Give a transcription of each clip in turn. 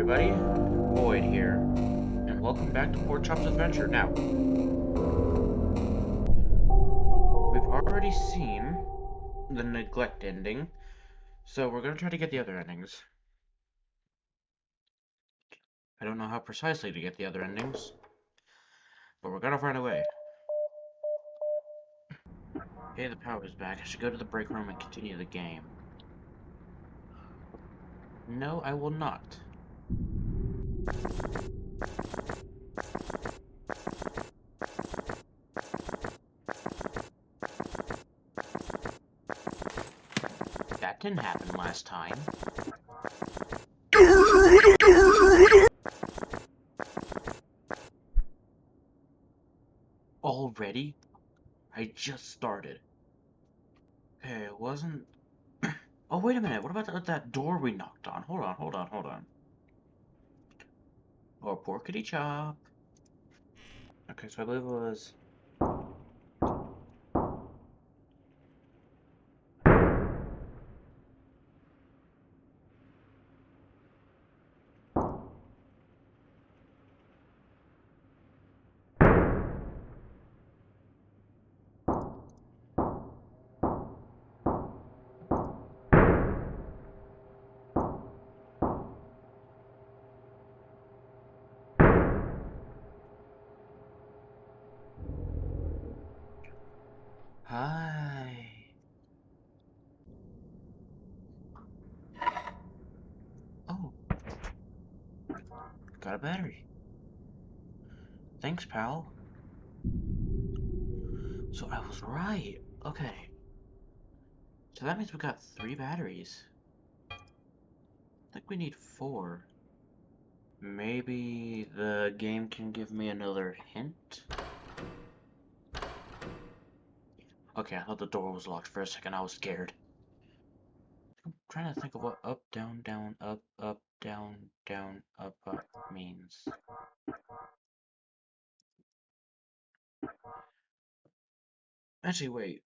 everybody, Boyd here, and welcome back to Porkchop's Adventure. Now, we've already seen the neglect ending, so we're gonna try to get the other endings. I don't know how precisely to get the other endings, but we're gonna find a way. Okay, the power's back. I should go to the break room and continue the game. No, I will not. That didn't happen last time. Already? I just started. Okay, it wasn't... Oh, wait a minute. What about that door we knocked on? Hold on. Or Porkchop. Okay, so I believe it was... Hi. Oh, got a battery. Thanks, pal. So I was right. Okay. So that means we got 3 batteries. I think we need 4. Maybe the game can give me another hint? Okay, I thought the door was locked for a second. I was scared. I'm trying to think of what up, down, up, down, up means. Actually, wait.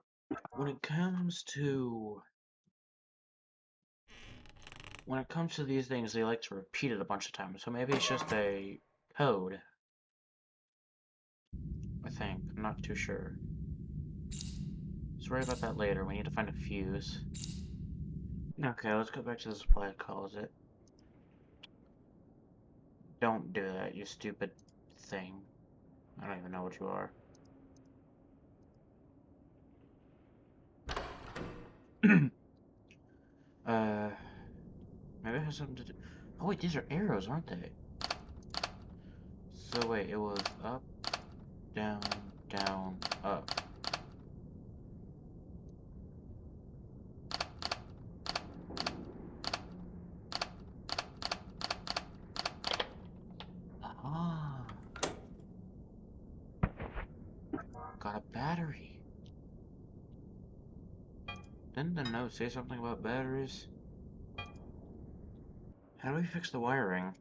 When it comes to these things, they like to repeat it a bunch of times. So maybe it's just a code. I think. I'm not too sure. Let's worry about that later. We need to find a fuse. Okay, let's go back to the supply closet. Don't do that, you stupid thing. I don't even know what you are. uh, maybe it has something to do... Oh wait, these are arrows, aren't they? So wait, it was up, down, up. Ah, got a battery. Didn't the note say something about batteries? How do we fix the wiring?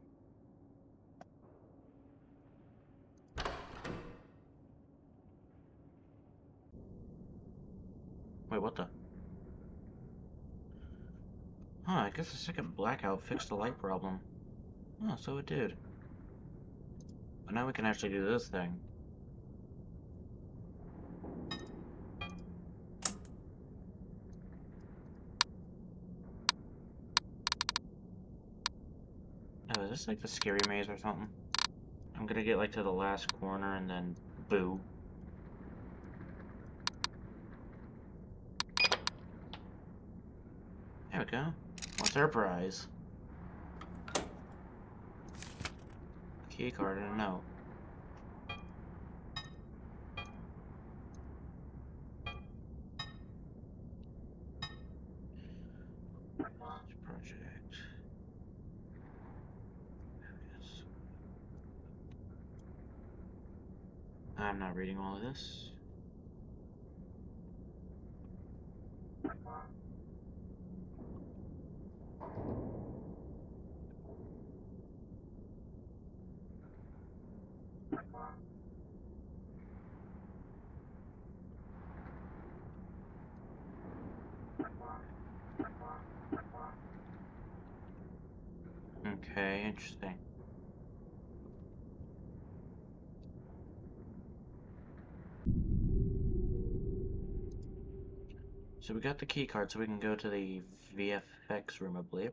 Wait, what the? Huh, I guess the second blackout fixed the light problem. Oh, so it did. But now we can actually do this thing. Oh, is this like the scary maze or something? I'm gonna get like to the last corner and then boo. There we go. What's our prize? Key card and a note. Project. Yes. I'm not reading all of this. Okay, Interesting. So we got the key card, so we can go to the VFX room, I believe.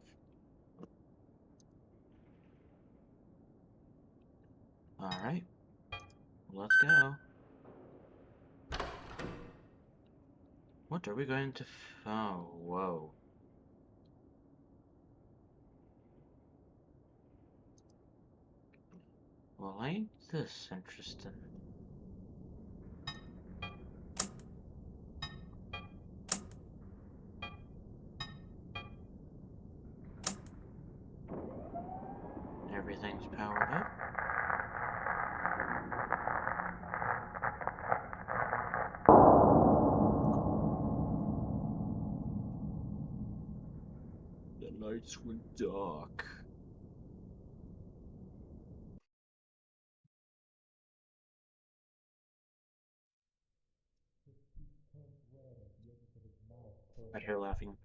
Alright, let's go. What are we going to oh, whoa. Well, ain't this interesting? Everything's powered up. The lights went dark. I hear laughing.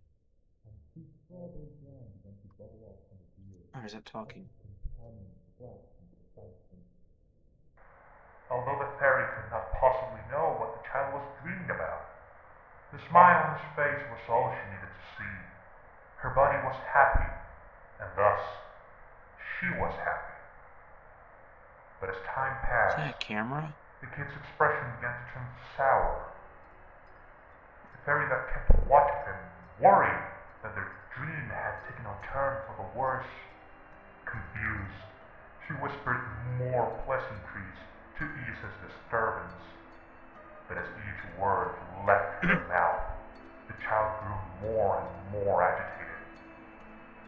Or is it talking? Although the fairy could not possibly know what the child was dreaming about, the smile on his face was all she needed to see. Her body was happy, and thus she was happy. But as time Is that a passed, camera? the kid's expression began to turn sour. The fairy that kept watch of him, worried that their dream had taken a turn for the worse. Confused, she whispered more pleasantries to ease his disturbance. But as each word left her mouth, the child grew more and more agitated.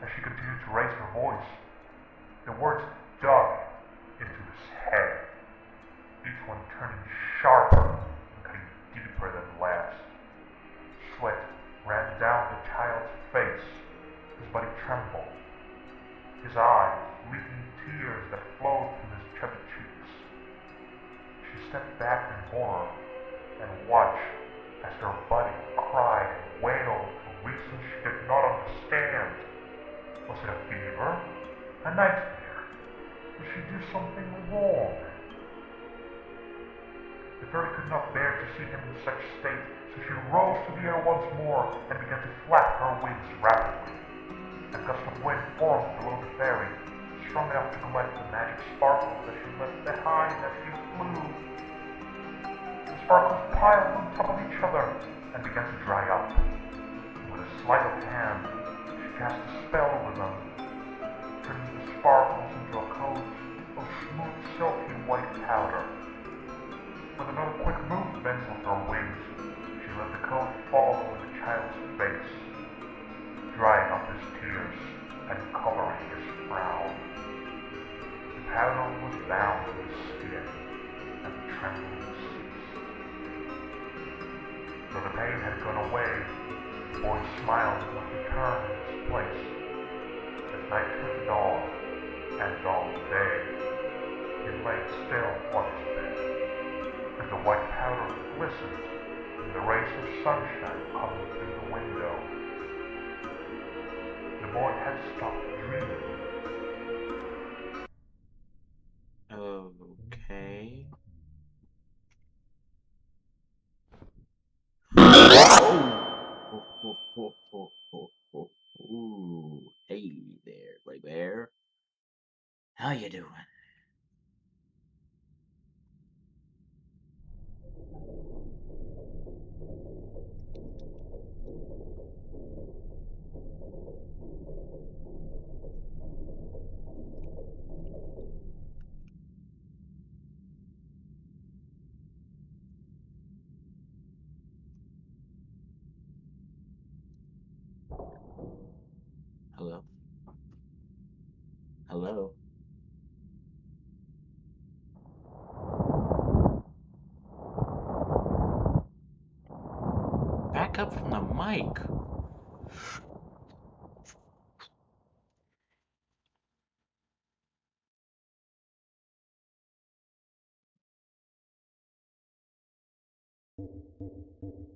As she continued to raise her voice, the words dug into his head, each one turning sharper and cutting deeper than the last. Sweat ran down the child's face, his body trembled, his eyes leaking tears that flowed from his chubby cheeks. She stepped back in horror and watched as her body cried and wailed for reasons she did not understand. Was it a fever? A nightmare? Did she do something wrong? The fairy could not bear to see him in such state, so she rose to the air once more and began to flap her wings rapidly. A gust of wind formed below the fairy, strong enough to collect the magic sparkles that she left behind as she flew. The sparkles piled on top of each other and began to dry up. With a sleight of hand, she cast a spell over them, turning the sparkles into a coat of smooth, silky white powder. With another quick movement of her wings, she let the coat fall over the child's face, drying up his tears and covering his frown. The powder was bound to his skin, and the trembling ceased. Though the pain had gone away, the boy's smile did not return in its place. As night turned to dawn, and dawn to day, he lay still on his bed, and the white powder glistened in the rays of sunshine coming through the window. The boy had stopped dreaming. Okay. Oh! Ooh. Hey there, Big Bear. How you doing? Hello? Hello? Back up from the mic.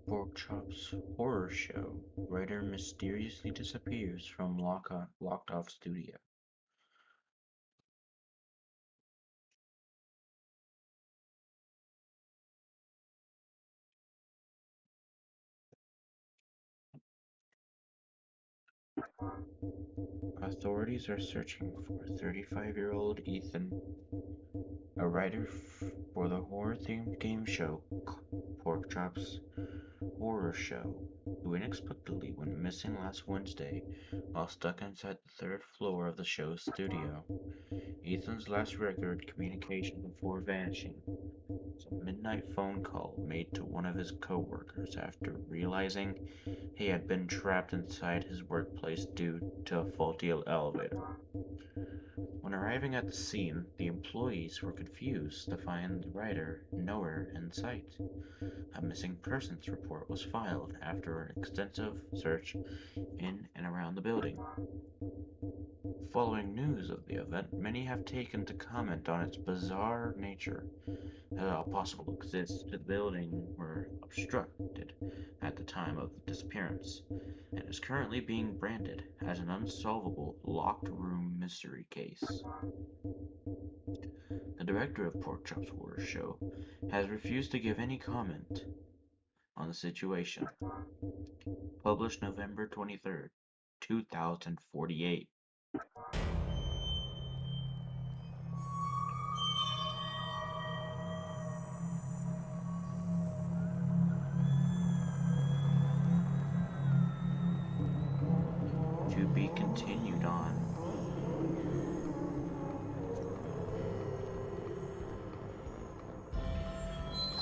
Porkchop's horror show. Writer mysteriously disappears from locked off studio. Authorities are searching for 35-year-old Ethan, a writer for the horror-themed game show Porkchop's Horror Show, who inexplicably went missing last Wednesday while stuck inside the third floor of the show's studio. Ethan's last record communication before vanishing was a midnight phone call made to one of his coworkers after realizing he had been trapped inside his workplace due to a faulty elevator. When arriving at the scene, the employees were confused to find the writer nowhere in sight. A missing persons report was filed after an extensive search in and around the building. Following news of the event, many have taken to comment on its bizarre nature, as all possible exits to the building were obstructed at the time of the disappearance, and is currently being branded as an unsolvable locked room mystery case. The director of Porkchop's Horror Show has refused to give any comment on the situation. Published November 23rd, 2048. To be continued on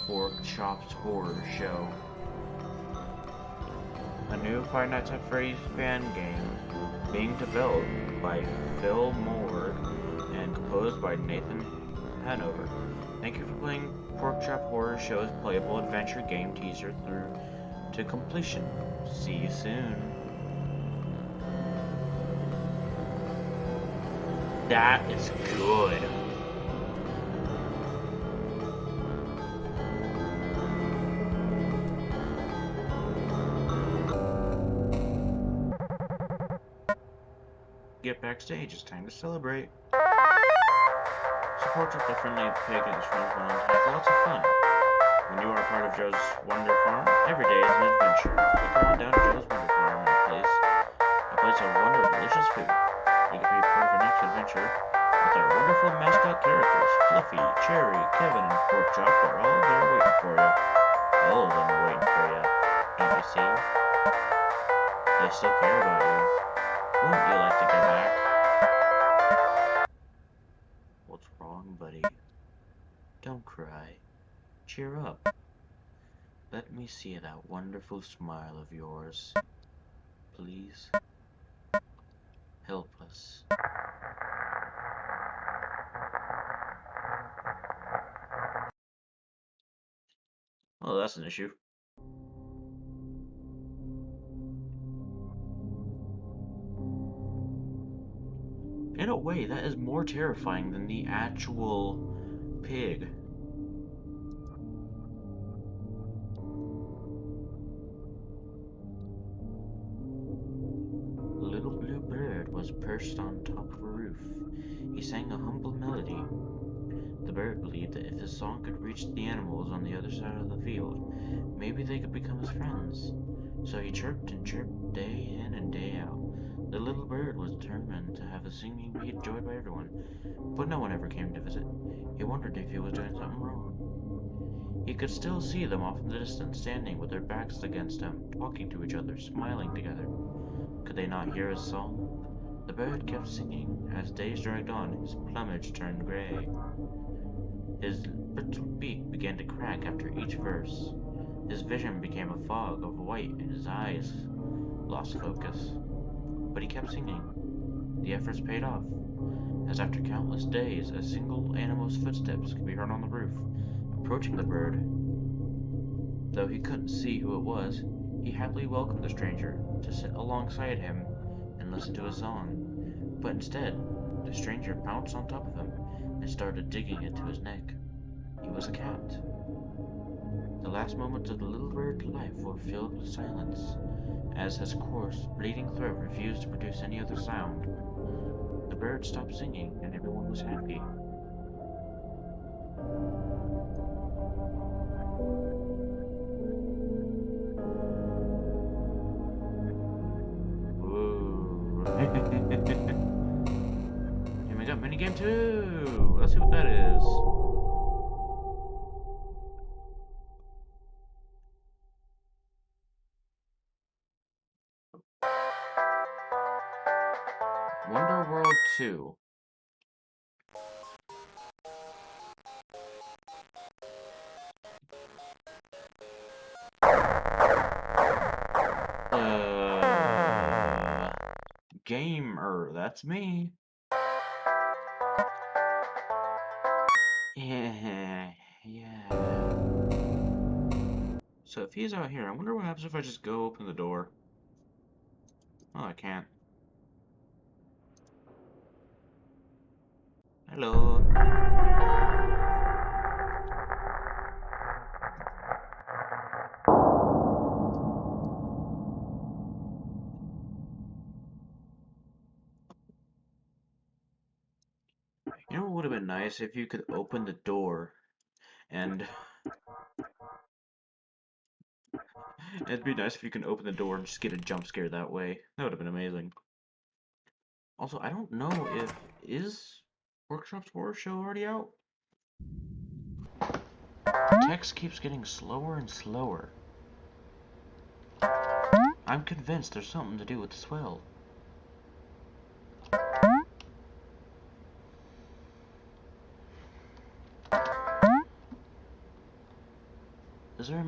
Porkchop's Horror Show. A new Five Nights at Freddy's fan game being developed by Phil Moore and composed by Nathan Hanover. Thank you for playing Porkchop Horror Show's playable adventure game teaser through to completion. See you soon. That is good. Get backstage, it's time to celebrate. Support with the friendly pig and his friends and have lots of fun. When you are a part of Joe's Wonder Farm, every day is an adventure. So come on down to Joe's Wonder Farm and a place of wonder delicious food. You can be part of our next adventure with our wonderful mascot characters. Fluffy, Cherry, Kevin, and Porkchop are all there waiting for you. All of them are waiting for you. Don't you see? They still care about you. Wouldn't you like to go back? What's wrong, buddy? Don't cry. Cheer up. Let me see that wonderful smile of yours. Please. Help us. Well, that's an issue. In a way, that is more terrifying than the actual pig. A little blue bird was perched on top of a roof. He sang a humble melody. The bird believed that if his song could reach the animals on the other side of the field, maybe they could become his friends. So he chirped and chirped day in and day out. The little bird was determined to have his singing be enjoyed by everyone, but no one ever came to visit. He wondered if he was doing something wrong. He could still see them off in the distance, standing with their backs against him, talking to each other, smiling together. Could they not hear his song? The bird kept singing. As days dragged on, his plumage turned gray. His brittle beak began to crack after each verse. His vision became a fog of white and his eyes lost focus. But he kept singing. The efforts paid off, as after countless days, a single animal's footsteps could be heard on the roof, approaching the bird. Though he couldn't see who it was, he happily welcomed the stranger to sit alongside him and listen to his song. But instead, the stranger pounced on top of him and started digging into his neck. He was a cat. The last moments of the little bird's life were filled with silence, as his coarse, bleeding throat refused to produce any other sound. The bird stopped singing, and everyone was happy. Ooh. we got minigame 2! Let's see what that is. Wonder World 2. Gamer, that's me. Yeah, yeah. So if he's out here, I wonder what happens if I just go open the door. Oh, I can't. Hello. You know what would have been nice if you could open the door and it'd be nice if you can open the door and just get a jump scare that way. That would have been amazing. Also, I don't know if is Porkchop's horror show already out? The text keeps getting slower and slower. I'm convinced there's something to do with the swell. Is there a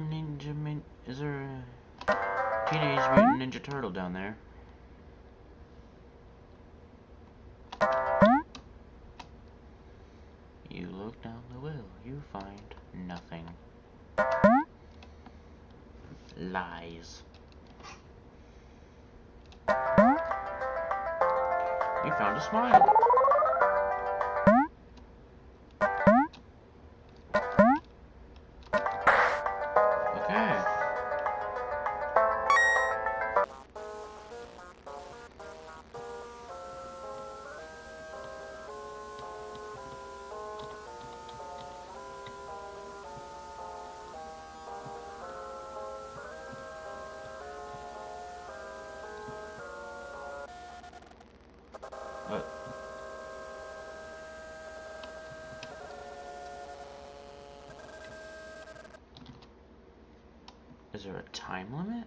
is there a Teenage Mutant Ninja Turtle down there? You look down the well, you find nothing. Lies. You found a smile. Okay. Uh, is there a time limit?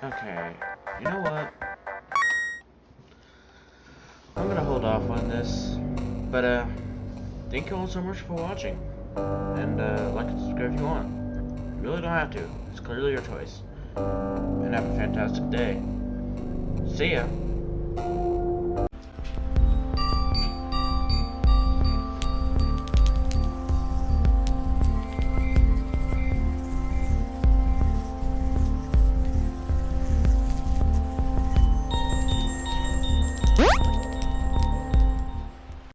Okay, you know what? I'm gonna hold off on this, but thank you all so much for watching, and like and subscribe if you want. You really don't have to, it's clearly your choice, and have a fantastic day. See ya!